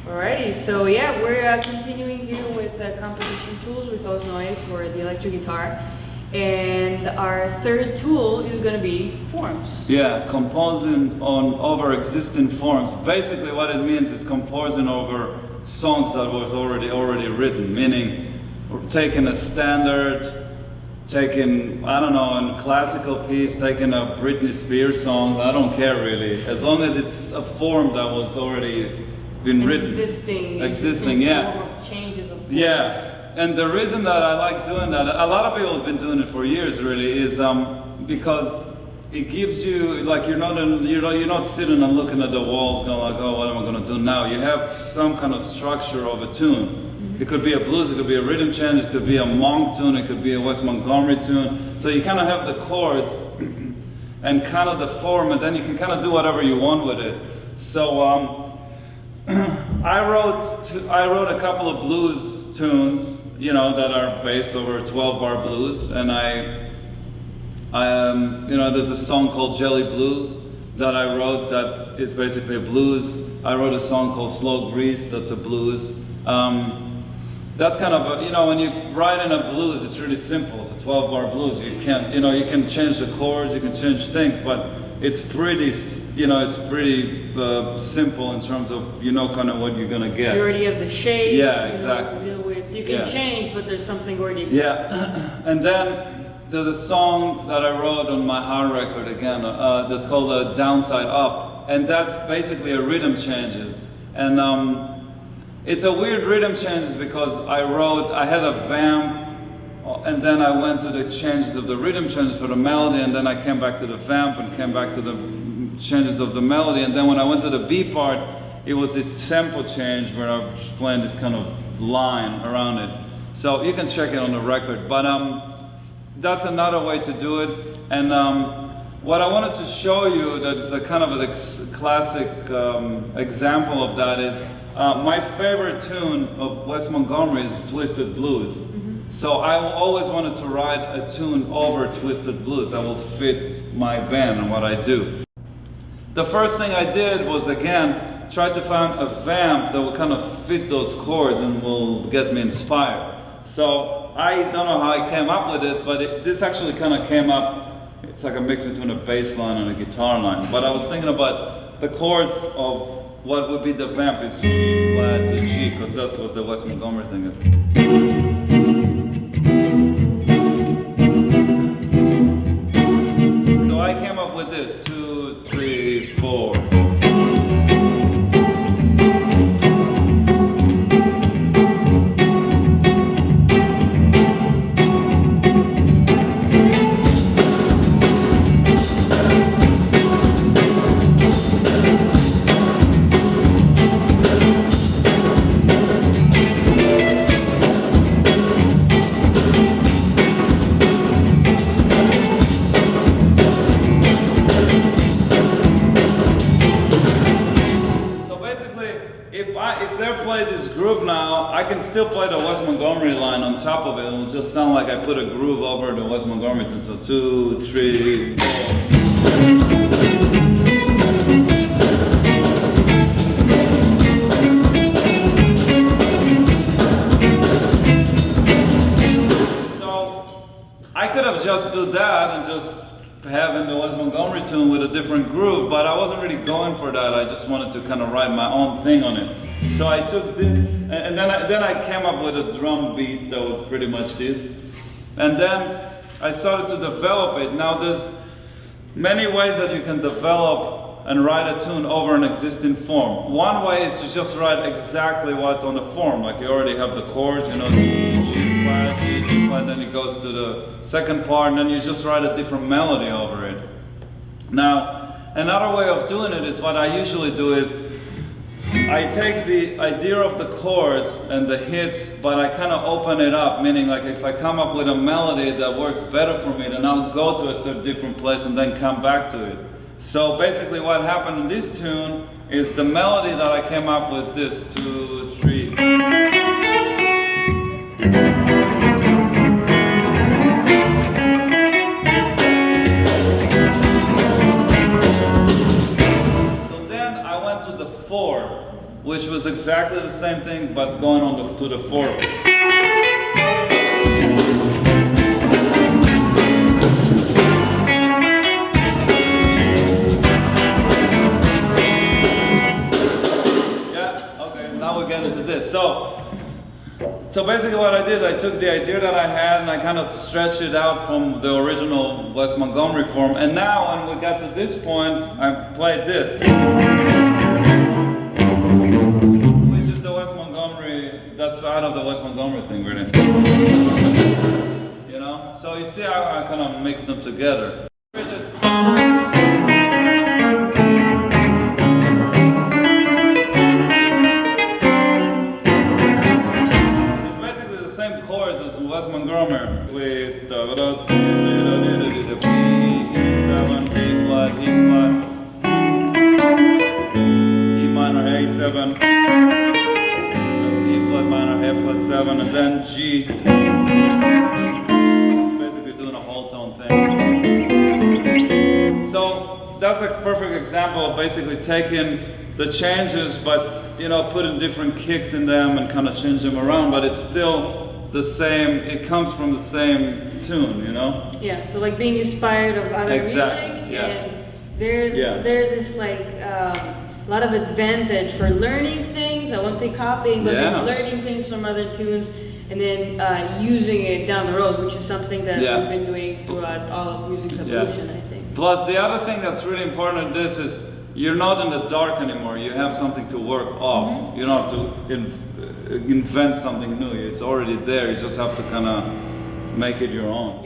Alrighty, so yeah, we're continuing here with composition tools with OZ Noy for the electric guitar. And our third tool is going to be forms. Yeah, composing over existing forms. Basically what it means is composing over songs that was already written, meaning we're taking a standard, taking, I don't know, a classical piece, taking a Britney Spears song, I don't care really, as long as it's a form that was already been written. Existing yeah. Form of changes of forms. Yeah. And the reason that I like doing that, a lot of people have been doing it for years really, is because it gives you, like you're not sitting and looking at the walls going like, oh, what am I going to do now? You have some kind of structure of a tune. Mm-hmm. It could be a blues, it could be a rhythm change, it could be a Monk tune, it could be a Wes Montgomery tune. So you kind of have the chords and kind of the form, and then you can kind of do whatever you want with it. So I wrote a couple of blues tunes, you know, that are based over 12-bar blues, and you know, there's a song called Jelly Blue that I wrote that is basically a blues. I wrote a song called Slow Grease that's a blues. That's kind of a, you know, when you write in a blues, it's really simple. It's a 12-bar blues. You can't, you know, you can change the chords, you can change things, but it's pretty, you know, it's pretty simple in terms of, you know, kind of what you're gonna get. You already have the shape. Yeah, exactly. You know, to deal with. You can change, but there's something already. Yeah, and then there's a song that I wrote on my hard record again that's called Downside Up, and that's basically a rhythm changes. And it's a weird rhythm changes because I had a vamp, and then I went to the changes of the rhythm changes for the melody, and then I came back to the vamp and came back to the changes of the melody, and then when I went to the B part, it was this tempo change where I was playing this kind of line around it. So you can check it on the record, but that's another way to do it. And what I wanted to show you that is a kind of a classic example of that is my favorite tune of Wes Montgomery is Twisted Blues. Mm-hmm. So I always wanted to write a tune over Twisted Blues that will fit my band and what I do. The first thing I did was, again, try to find a vamp that will kind of fit those chords and will get me inspired. So I don't know how I came up with this, but this actually kind of came up, it's like a mix between a bass line and a guitar line. But I was thinking about the chords of what would be the vamp is G flat to G, because that's what the Wes Montgomery thing is. So I came up with this, 2, 3, 4. If they play this groove now, I can still play the Wes Montgomery line on top of it. It'll just sound like I put a groove over the Wes Montgomery tune. So 2, 3, 4. So I could have just do that and just having the Wes Montgomery tune with a different groove, but I wasn't really going for that. I just wanted to kind of write my own thing on it. So I took this, and then I came up with a drum beat that was pretty much this. And then I started to develop it. Now there's many ways that you can develop and write a tune over an existing form. One way is to just write exactly what's on the form, like you already have the chords, you know, G flat, G flat, then it goes to the second part, and then you just write a different melody over it. Now, another way of doing it is what I usually do is I take the idea of the chords and the hits, but I kind of open it up, meaning like if I come up with a melody that works better for me, then I'll go to a certain different place and then come back to it. So basically what happened in this tune is the melody that I came up with this, 2, 3. So then I went to the 4. which was exactly the same thing, but going on to the 4. Yeah, okay, now we get into this. So basically what I did, I took the idea that I had and I kind of stretched it out from the original West Montgomery form. And now when we got to this point, I played this. Which is the West Montgomery, that's out of the West Montgomery thing, really. You know? So you see how I kind of mix them together. Chords as West Montgomery with the B, E7, E flat, E flat, E minor, A7, that's E flat minor, F flat 7, and then G. It's basically doing a whole tone thing. So that's a perfect example of basically taking the changes, but putting different kicks in them and kind of change them around, but it's still the same, it comes from the same tune, Yeah, so like being inspired of other exactly, music, yeah. and there's this like a lot of advantage for learning things. I won't say copying, but learning things from other tunes and then using it down the road, which is something that we've been doing throughout all of music's evolution, I think. Plus, the other thing that's really important in this is you're not in the dark anymore. You have something to work off. Mm-hmm. You don't have to invent something new. It's already there. You just have to kind of make it your own.